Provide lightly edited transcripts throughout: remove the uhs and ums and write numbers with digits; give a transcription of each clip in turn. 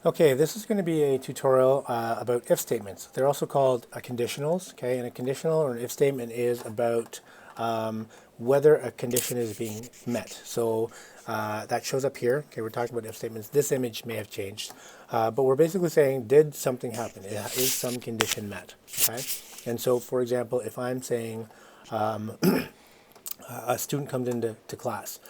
Okay, this is going to be a tutorial about if statements. They're also called conditionals, okay? And a conditional or an if statement is about whether a condition is being met. So that shows up here. Okay, we're talking about if statements. This image may have changed, but we're basically saying, did something happen? Is some condition met, okay? And so, for example, if I'm saying a student comes into class.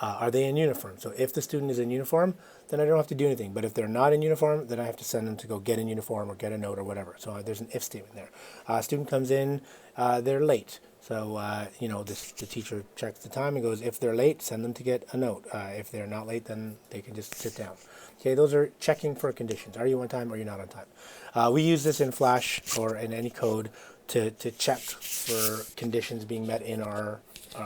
Are they in uniform? So if the student is in uniform, then I don't have to do anything. But if they're not in uniform, then I have to send them to go get in uniform or get a note or whatever. So there's an if statement there. Student comes in, they're late. So, the teacher checks the time and goes, if they're late, send them to get a note. If they're not late, then they can just sit down. Okay, those are checking for conditions. Are you on time or are you not on time? We use this in Flash or in any code to check for conditions being met in our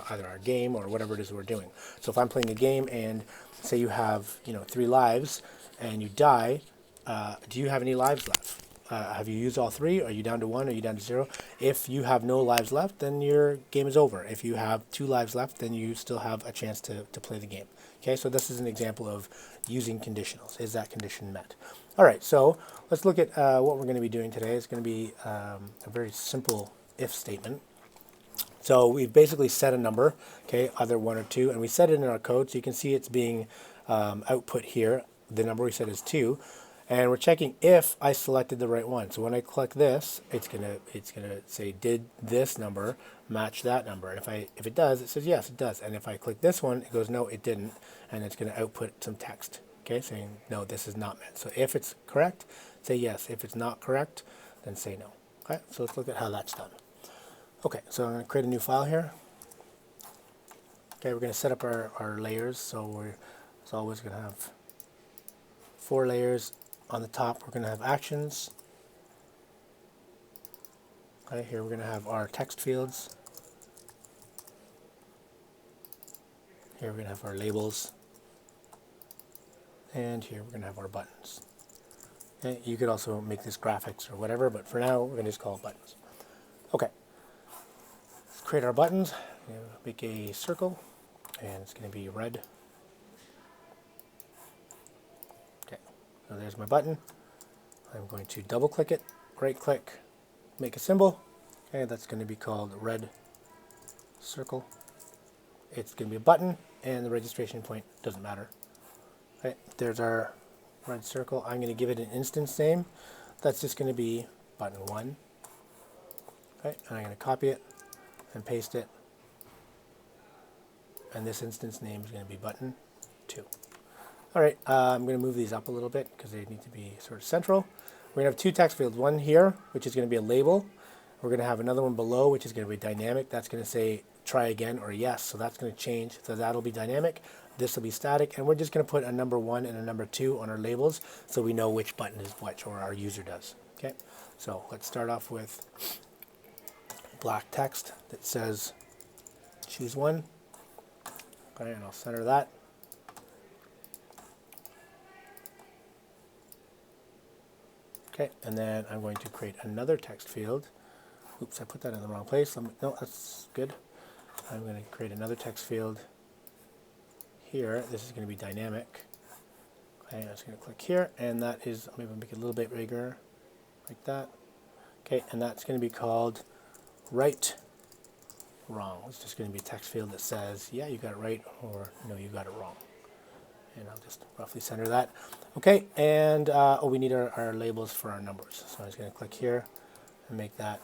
either our game or whatever it is we're doing. So if I'm playing a game and say you have 3 lives and you die, do you have any lives left? Have you used all 3? Are you down to 1? Are you down to 0? If you have no lives left, then your game is over. If you have 2 lives left, then you still have a chance to play the game. Okay, so this is an example of using conditionals. Is that condition met? All right, so let's look at what we're going to be doing today. It's going to be a very simple if statement. So we've basically set a number, okay, either 1 or 2, and we set it in our code, so you can see it's being output here. The number we set is 2, and we're checking if I selected the right one. So when I click this, it's gonna say, did this number match that number? And if it does, it says yes, it does. And if I click this one, it goes no, it didn't, and it's gonna output some text, okay, saying no, this is not met. So if it's correct, say yes. If it's not correct, then say no. Okay, so let's look at how that's done. Okay, so I'm going to create a new file here. Okay, we're going to set up our layers. So it's always going to have 4 layers. On the top, we're going to have actions. Okay, here we're going to have our text fields. Here we're going to have our labels. And here we're going to have our buttons. Okay, you could also make this graphics or whatever, but for now, we're going to just call it buttons. Okay. Create our buttons, make a circle, and it's going to be red. Okay, so there's my button. I'm going to double click it, right click, make a symbol. Okay, that's going to be called red circle. It's going to be a button, and the registration point doesn't matter. Okay, there's our red circle. I'm going to give it an instance name. That's just going to be button 1. Okay, and I'm going to copy it and paste it, and this instance name is going to be button 2. All right, I'm going to move these up a little bit because they need to be sort of central. We're going to have 2 text fields, one here, which is going to be a label. We're going to have another one below, which is going to be dynamic. That's going to say try again or yes, so that's going to change. So that'll be dynamic, this will be static, and we're just going to put a number 1 and a number 2 on our labels so we know which button is which, or our user does. Okay, so let's start off with black text that says choose 1. Okay, and I'll center that. Okay, and then I'm going to create another text field. Oops, I put that in the wrong place. No, that's good. I'm going to create another text field here. This is going to be dynamic. Okay, I'm just going to click here, and that is, maybe make it a little bit bigger, like that. Okay, and that's going to be called right wrong. It's just going to be a text field that says, yeah, you got it right, or no, you got it wrong. And I'll just roughly center that. Okay, and we need our labels for our numbers. So I'm just going to click here and make that.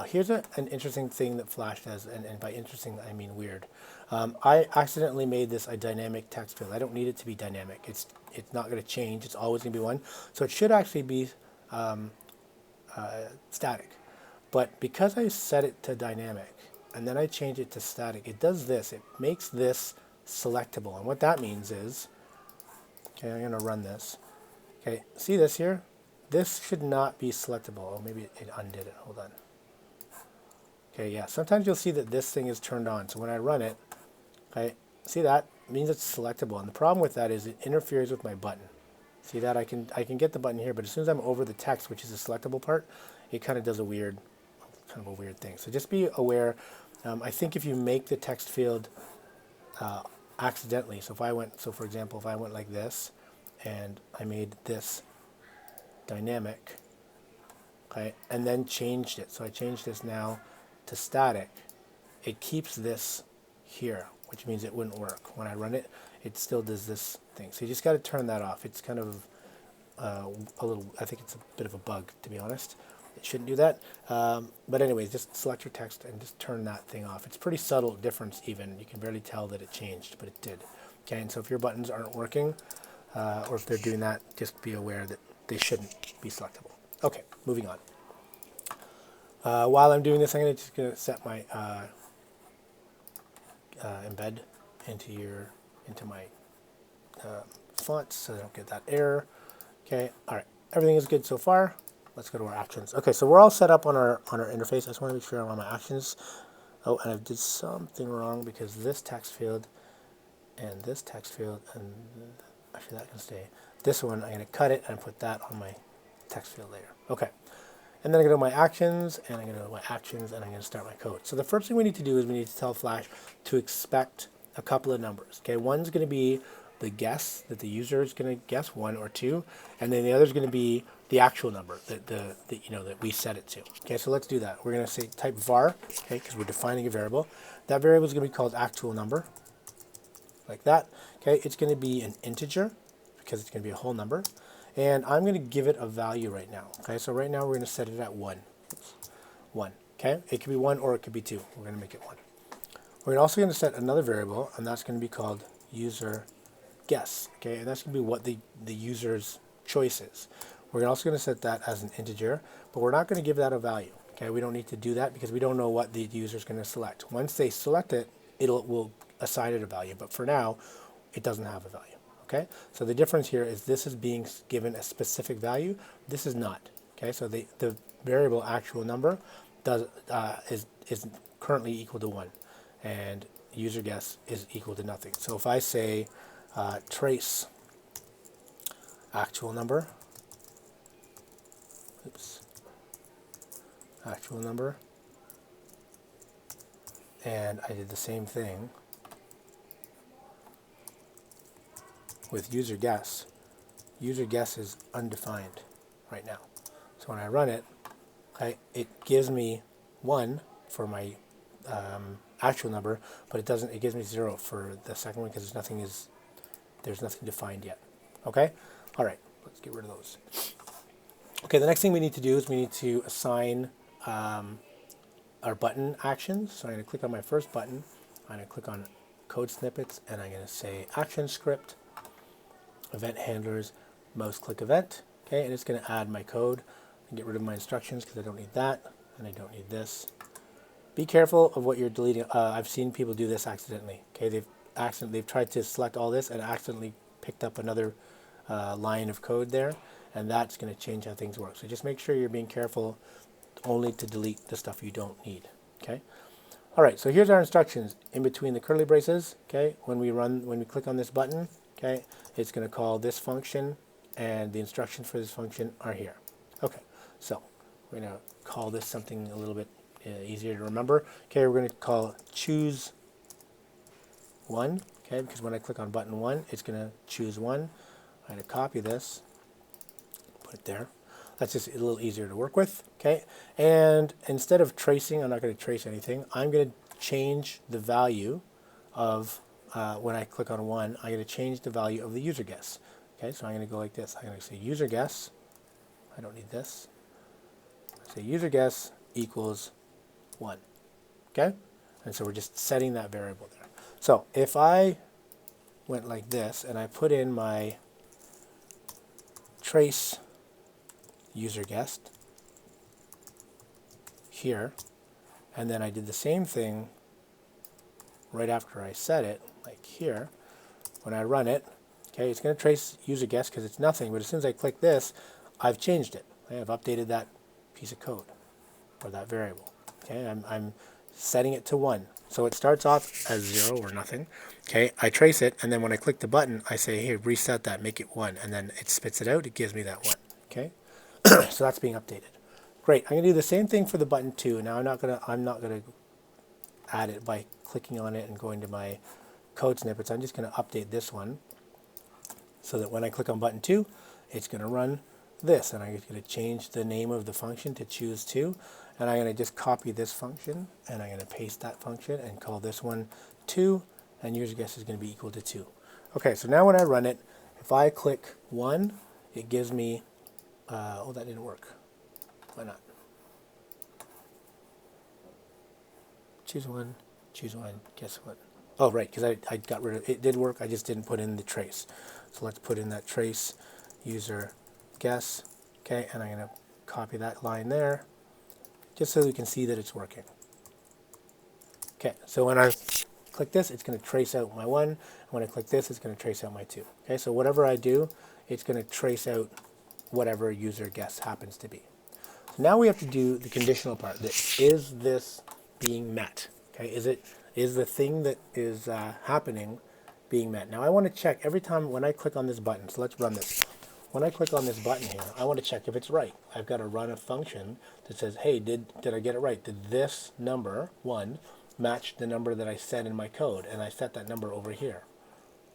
Here's an interesting thing that Flash does, and by interesting, I mean weird. I accidentally made this a dynamic text field. I don't need it to be dynamic. It's not going to change. It's always going to be 1. So it should actually be static. But because I set it to dynamic, and then I change it to static, it does this. It makes this selectable. And what that means is, okay, I'm going to run this. Okay, see this here? This should not be selectable. Oh, maybe it undid it. Hold on. Okay, yeah, sometimes you'll see that this thing is turned on. So when I run it, okay, see that? It means it's selectable. And the problem with that is it interferes with my button. See that? I can get the button here, but as soon as I'm over the text, which is the selectable part, it kind of does a weird thing. So just be aware. I think if you make the text field accidentally, so for example, if I went like this, and I made this dynamic, okay, and then changed it. So I changed this now to static. It keeps this here, which means it wouldn't work. When I run it, it still does this thing. So you just got to turn that off. It's kind of a little, I think it's a bit of a bug, to be honest. It shouldn't do that. But anyways, just select your text and just turn that thing off. It's pretty subtle difference even. You can barely tell that it changed, but it did. Okay, and so if your buttons aren't working, or if they're doing that, just be aware that they shouldn't be selectable. Okay, moving on. While I'm doing this, I'm just going to set my embed into my font so I don't get that error. Okay, all right, everything is good so far. Let's go to our actions. Okay, so we're all set up on our interface. I just want to make sure I'm on my actions. Oh, and I did something wrong because this text field and this text field, and actually that can stay. This one, I'm going to cut it and put that on my text field later. Okay, and then I go to my actions, and I'm going to go to my actions, and I'm going to start my code. So the first thing we need to do is we need to tell Flash to expect a couple of numbers. Okay, one's going to be the guess that the user is going to guess, 1 or 2, and then the other is going to be the actual number that that we set it to. Okay, so let's do that. We're going to say type var, okay, because we're defining a variable. That variable is going to be called actual number, like that. Okay, it's going to be an integer because it's going to be a whole number, and I'm going to give it a value right now. Okay, so right now we're going to set it at 1. Oops. 1. Okay, it could be 1 or it could be 2. We're going to make it 1. We're also going to set another variable, and that's going to be called user guess. Okay, and that's going to be what the user's choice is. We're also going to set that as an integer, but we're not going to give that a value. Okay, we don't need to do that because we don't know what the user is going to select. Once they select it, we'll assign it a value, but for now, it doesn't have a value. Okay, so the difference here is this is being given a specific value. This is not. Okay, so the variable actual number is currently equal to 1, and user guess is equal to nothing. So if I say trace actual number, actual number, and I did the same thing with user guess. User guess is undefined right now. So when I run it, it gives me 1 for my actual number, but it gives me 0 for the second one because there's nothing defined yet. Okay? All right, let's get rid of those. Okay, the next thing we need to do is we need to assign our button actions. So I'm going to click on my first button. I'm going to click on code snippets, and I'm going to say action script, event handlers, mouse click event. Okay, and it's going to add my code and get rid of my instructions because I don't need that, and I don't need this. Be careful of what you're deleting. I've seen people do this accidentally. Okay, they've tried to select all this and accidentally picked up another line of code there, and that's going to change how things work. So just make sure you're being careful only to delete the stuff you don't need. Okay. All right. So here's our instructions in between the curly braces. Okay. When we click on this button, okay, it's going to call this function, and the instructions for this function are here. Okay. So we're going to call this something a little bit easier to remember. Okay. We're going to call choose 1. Okay, because when I click on button 1, it's going to choose 1. I'm going to copy this, put it there. That's just a little easier to work with. Okay, and instead of tracing, I'm not going to trace anything. I'm going to change the value of, when I click on 1, I'm going to change the value of the user guess. Okay, so I'm going to go like this. I'm going to say user guess. I don't need this. Say user guess equals 1. Okay, and so we're just setting that variable there. So if I went like this and I put in my trace user guess here, and then I did the same thing right after I set it, like here, when I run it, okay, it's going to trace user guess because it's nothing, but as soon as I click this, I've changed it. Okay, I've updated that piece of code or that variable. Okay, I'm setting it to 1. So it starts off as 0 or nothing. Okay, I trace it, and then when I click the button, I say, hey, reset that, make it 1, and then it spits it out. It gives me that 1. Okay, so that's being updated. Great. I'm going to do the same thing for the button 2. Now I'm not gonna add it by clicking on it and going to my code snippets. I'm just going to update this one. so that when I click on button 2, it's going to run this. And I'm going to change the name of the function to choose 2. And I'm going to just copy this function, and I'm going to paste that function and call this one 2, and user guess is going to be equal to 2. Okay, so now when I run it, if I click 1, it gives me, oh, that didn't work. Why not? Choose 1, guess what? Oh, right, because I got rid of it. It did work, I just didn't put in the trace. So let's put in that trace, user guess, okay, and I'm going to copy that line there, just so we can see that it's working. Okay, so when I click this, it's going to trace out my 1. And when I click this, it's going to trace out my 2. Okay, so whatever I do, it's going to trace out whatever user guess happens to be. So now we have to do the conditional part. Is this being met? Okay, is the thing that is happening being met? Now I want to check every time when I click on this button. So let's run this. When I click on this button here, I want to check if it's right. I've got to run a function that says, hey, did I get it right? Did this number, 1, match the number that I set in my code? And I set that number over here,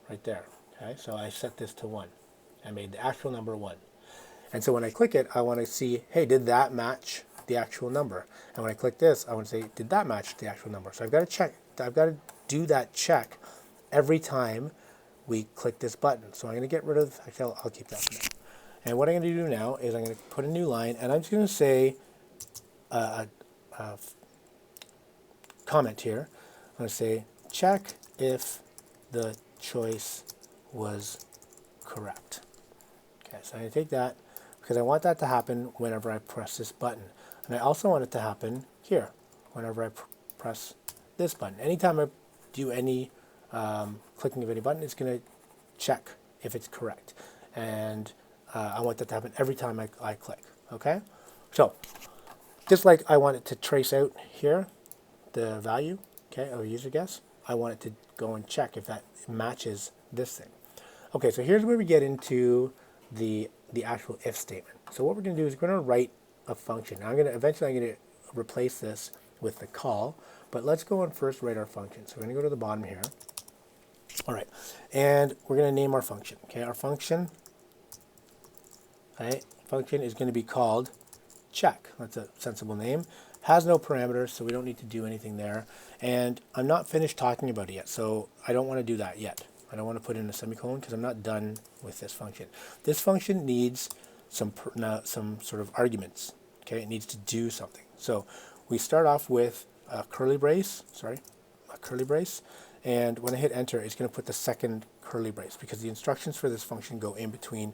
right there. Okay, so I set this to 1. I made the actual number 1. And so when I click it, I want to see, hey, did that match the actual number? And when I click this, I want to say, did that match the actual number? So I've got to check, I've got to do that check every time we click this button. So I'm going to get rid of, actually I'll keep that for now. And what I'm going to do now is I'm going to put a new line, and I'm just going to say a comment here. I'm going to say, check if the choice was correct. Okay, so I'm going to take that, because I want that to happen whenever I press this button. And I also want it to happen here, whenever I press this button. Anytime I do any clicking of any button, it's going to check if it's correct. And I want that to happen every time I click, okay? So, just like I want it to trace out here, the value, okay, of user guess, I want it to go and check if that matches this thing. Okay, so here's where we get into the actual if statement. So what we're going to do is we're going to write a function. Now eventually I'm going to replace this with the call, but let's go and first write our function. So we're going to go to the bottom here. All right, and we're going to name our function. Okay, our function, okay, function is going to be called check. That's a sensible name. Has no parameters, so we don't need to do anything there. And I'm not finished talking about it yet, so I don't want to do that yet. I don't want to put in a semicolon because I'm not done with this function. This function needs some sort of arguments. Okay, it needs to do something. So we start off with a curly brace. And when I hit enter, it's going to put the second curly brace because the instructions for this function go in between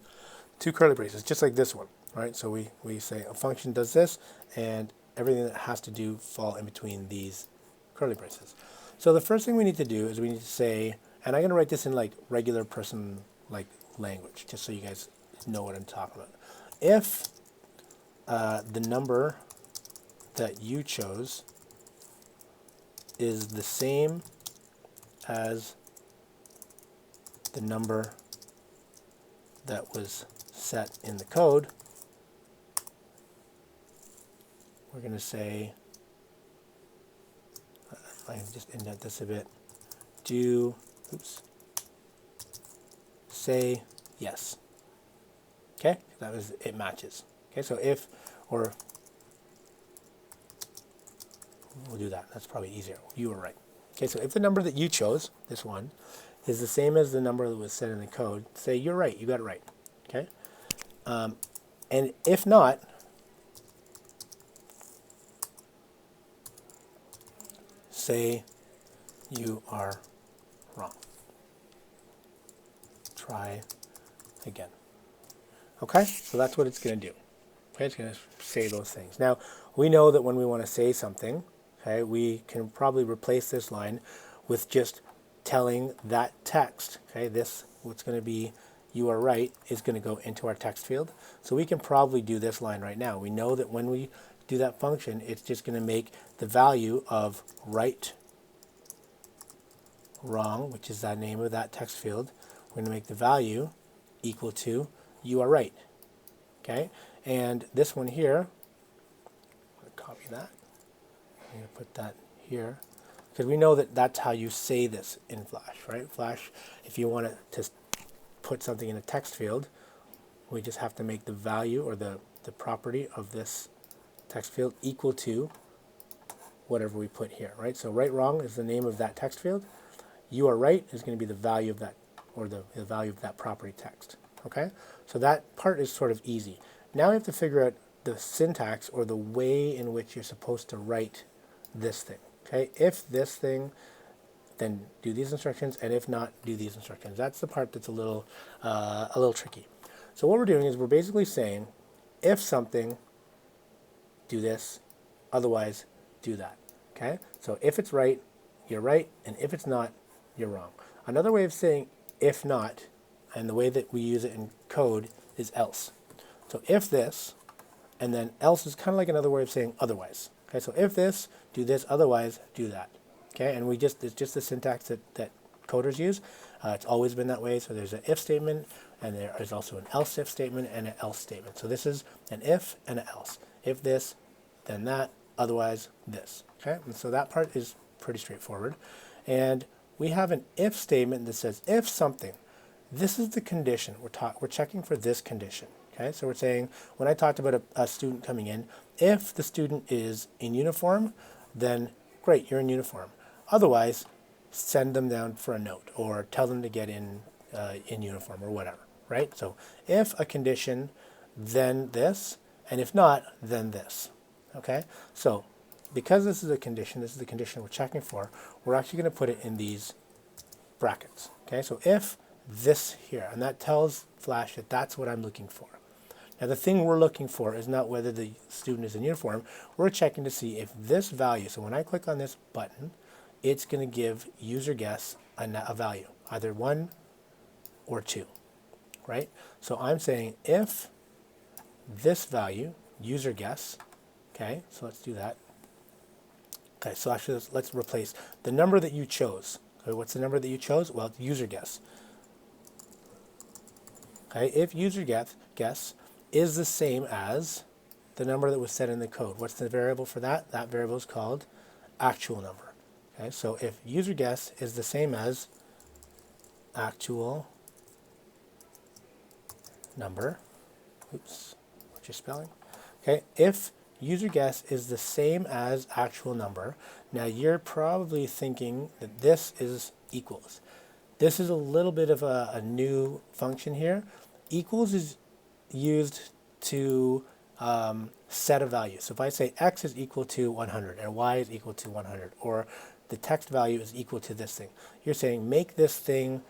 two curly braces, just like this one. Right? So we say a function does this, and everything that has to do fall in between these curly braces. So the first thing we need to do is we need to say, and I'm going to write this in like regular person like language, just so you guys know what I'm talking about. If the number that you chose is the same as the number that was set in the code, we're going to say, I can just indent this a bit, say yes. Okay, that was, it matches. Okay, so if, or we'll do that, that's probably easier. You were right. Okay, so if the number that you chose, this one, is the same as the number that was set in the code, say you're right, you got it right. Okay, and if not, say you are wrong. Try again. Okay, so that's what it's going to do. Okay, it's going to say those things. Now, we know that when we want to say something, okay, we can probably replace this line with just telling that text. Okay, this, what's going to be you are right, is going to go into our text field. So we can probably do this line right now. We know that when we do that function, it's just going to make the value of right, wrong, which is the name of that text field. We're going to make the value equal to you are right. Okay, and this one here, I'm going to copy that. I'm going to put that here because we know that that's how you say this in Flash, right? Flash, if you want it to put something in a text field, we just have to make the value or the property of this text field equal to whatever we put here, right? So right, wrong is the name of that text field. You are right is going to be the value of that, or the value of that property text, okay? So that part is sort of easy. Now we have to figure out the syntax or the way in which you're supposed to write this thing, okay? If this thing, then do these instructions, and if not, do these instructions. That's the part that's a little tricky. So what we're doing is we're basically saying, if something, do this, otherwise do that, okay? So if it's right, you're right, and if it's not, you're wrong. Another way of saying if not, and the way that we use it in code, is else. So if this, and then else is kind of like another way of saying otherwise. Okay, so if this, do this, otherwise do that. Okay, and it's just the syntax that coders use. It's always been that way. So there's an if statement, and there is also an else if statement and an else statement. So this is an if and an else. If this, then that, otherwise this. Okay, and so that part is pretty straightforward. And we have an if statement that says if something, this is the condition. We're checking for this condition. Okay, so we're saying, when I talked about a student coming in, if the student is in uniform, then great, you're in uniform. Otherwise, send them down for a note or tell them to get in uniform or whatever, right? So if a condition, then this, and if not, then this. Okay, so because this is a condition, this is the condition we're checking for, we're actually going to put it in these brackets. Okay, so if this here, and that tells Flash that that's what I'm looking for. Now the thing we're looking for is not whether the student is in uniform, we're checking to see if this value, so when I click on this button, it's going to give user guess a value, either 1 or 2, right? So I'm saying if this value, user guess, okay, so let's do that. Okay, so actually let's replace the number that you chose. Okay, what's the number that you chose? Well, it's user guess. Okay, if user guess is the same as the number that was set in the code. What's the variable for that? That variable is called actual number. Okay, so if user guess is the same as actual number, oops, what's your spelling? Okay, if user guess is the same as actual number, now you're probably thinking that this is equals. This is a little bit of a new function here. Equals is used to set a value. So if I say x is equal to 100 and y is equal to 100, or the text value is equal to this thing, you're saying make this thing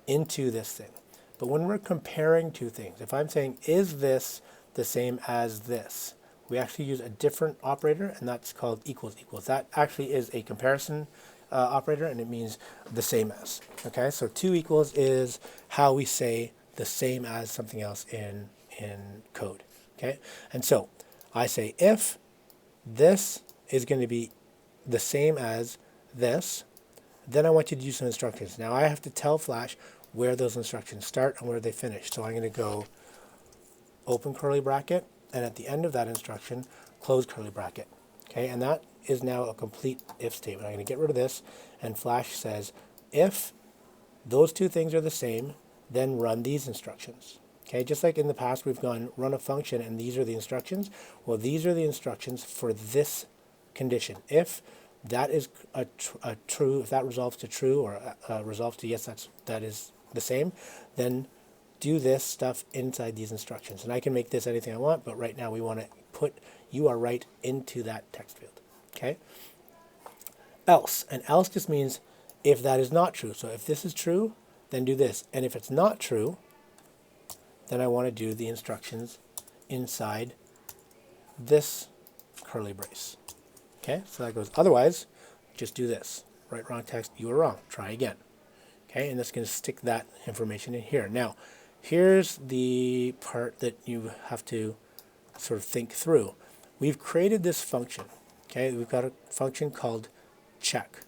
into this thing. But when we're comparing two things, if I'm saying is this the same as this, we actually use a different operator, and that's called equals equals. That actually is a comparison operator, and it means the same as. Okay, so 2 equals is how we say the same as something else in code. Okay, and so I say if this is going to be the same as this, then I want you to use some instructions. Now I have to tell Flash where those instructions start and where they finish. So I'm going to go open curly bracket, and at the end of that instruction, close curly bracket. Okay, and that is now a complete if statement. I'm going to get rid of this, and Flash says if those two things are the same, then run these instructions. Okay, just like in the past we've gone run a function and these are the instructions. Well, these are the instructions for this condition. If that is a true, if that resolves to true or resolves to yes, that is the same, then do this stuff inside these instructions. And I can make this anything I want, but right now we want to put you are right into that text field. Okay. Else, and else just means if that is not true. So if this is true, then do this. And if it's not true, then I want to do the instructions inside this curly brace. Okay, so that goes, otherwise, just do this. Right, wrong text, you are wrong. Try again. Okay, and that's going to stick that information in here. Now, here's the part that you have to sort of think through. We've created this function. Okay, we've got a function called check.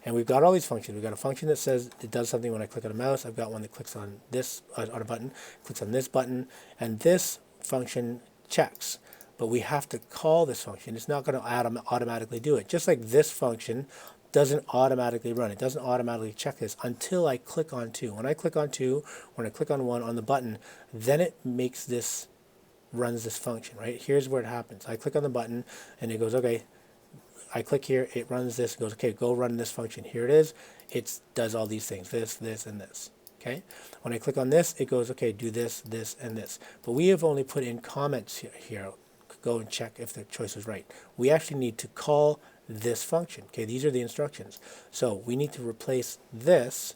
And we've got all these functions. We've got a function that says it does something when I click on a mouse. I've got one that clicks on this, on a button, clicks on this button, and this function checks. But we have to call this function. It's not going to automatically do it. Just like this function doesn't automatically run. It doesn't automatically check this until I click on 2. When I click on 2, when I click on 1 on the button, then it makes this, runs this function, right? Here's where it happens. I click on the button and it goes, okay, I click here, it runs this, it goes, okay, go run this function. Here it is. It does all these things, this, this, and this. Okay. When I click on this, it goes, okay, do this, this, and this. But we have only put in comments here. Go and check if the choice is right. We actually need to call this function. Okay, these are the instructions. So we need to replace this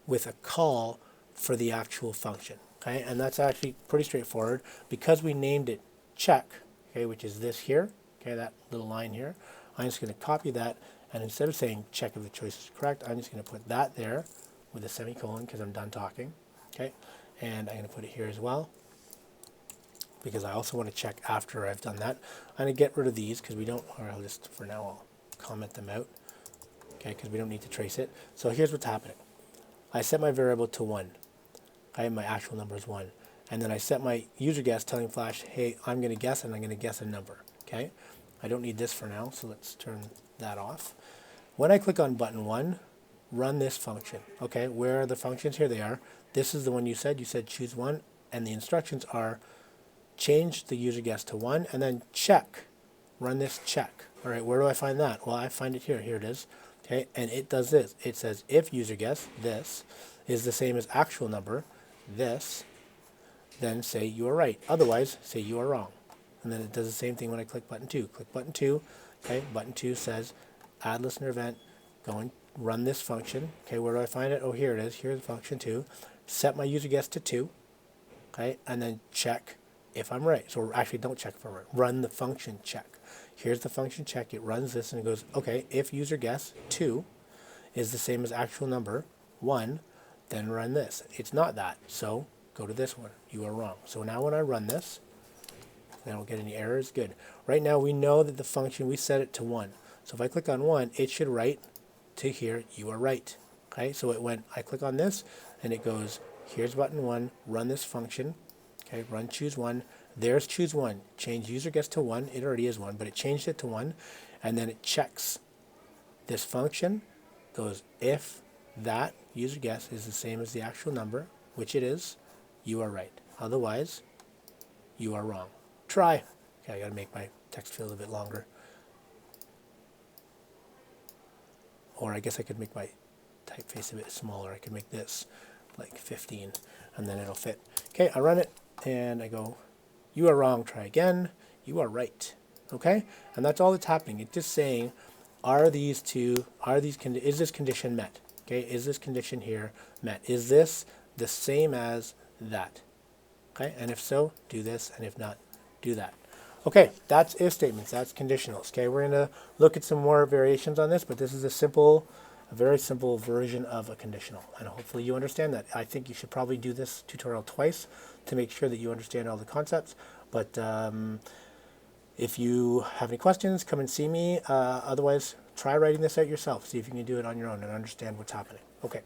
with a call for the actual function. Okay, and that's actually pretty straightforward because we named it check, okay, which is this here, okay, that little line here. I'm just going to copy that, and instead of saying check if the choice is correct, I'm just going to put that there with a semicolon because I'm done talking. Okay, and I'm going to put it here as well, because I also want to check after I've done that. I'm going to get rid of these because we don't, or I'll just, for now, I'll comment them out, okay, because we don't need to trace it. So here's what's happening. I set my variable to 1. My actual number is 1. And then I set my user guess telling Flash, hey, I'm going to guess, and I'm going to guess a number, okay? I don't need this for now, so let's turn that off. When I click on button 1, run this function, okay? Where are the functions? Here they are. This is the one you said choose 1, and the instructions are change the user guess to 1, and then check, run this check. All right, where do I find that? Well, I find it here. Here it is. Okay, and it does this. It says if user guess, this, is the same as actual number, this, then say you are right. Otherwise, say you are wrong. And then it does the same thing when I click button 2. Click button 2. Okay, button 2 says add listener event, go and run this function. Okay, where do I find it? Oh, here it is. Here's function 2. Set my user guess to 2. Okay, and then check if I'm right. So actually don't check if I'm right. Run the function check. Here's the function check. It runs this and it goes, okay, if user guess 2 is the same as actual number 1, then run this. It's not that, so go to this one. You are wrong. So now when I run this, I don't get any errors. Good. Right now we know that the function, we set it to 1. So if I click on 1, it should write to here, you are right. Okay, so it went, I click on this and it goes, here's button 1, run this function. Okay, run choose 1. There's choose 1. Change user guess to 1. It already is 1, but it changed it to 1. And then it checks this function, goes if that user guess is the same as the actual number, which it is, you are right. Otherwise, you are wrong. Try. Okay, I got to make my text field a bit longer. Or I guess I could make my typeface a bit smaller. I could make this like 15, and then it'll fit. Okay, I run it, and I go, you are wrong, try again, you are right. Okay, and that's all that's happening. It's just saying, is this condition met? Okay, is this condition here met? Is this the same as that? Okay, and if so, do this, and if not, do that. Okay, that's if statements, that's conditionals. Okay, we're going to look at some more variations on this, but this is a very simple version of a conditional, and hopefully you understand that. I think you should probably do this tutorial twice to make sure that you understand all the concepts, but if you have any questions, come and see me. Otherwise, try writing this out yourself. See if you can do it on your own and understand what's happening. Okay.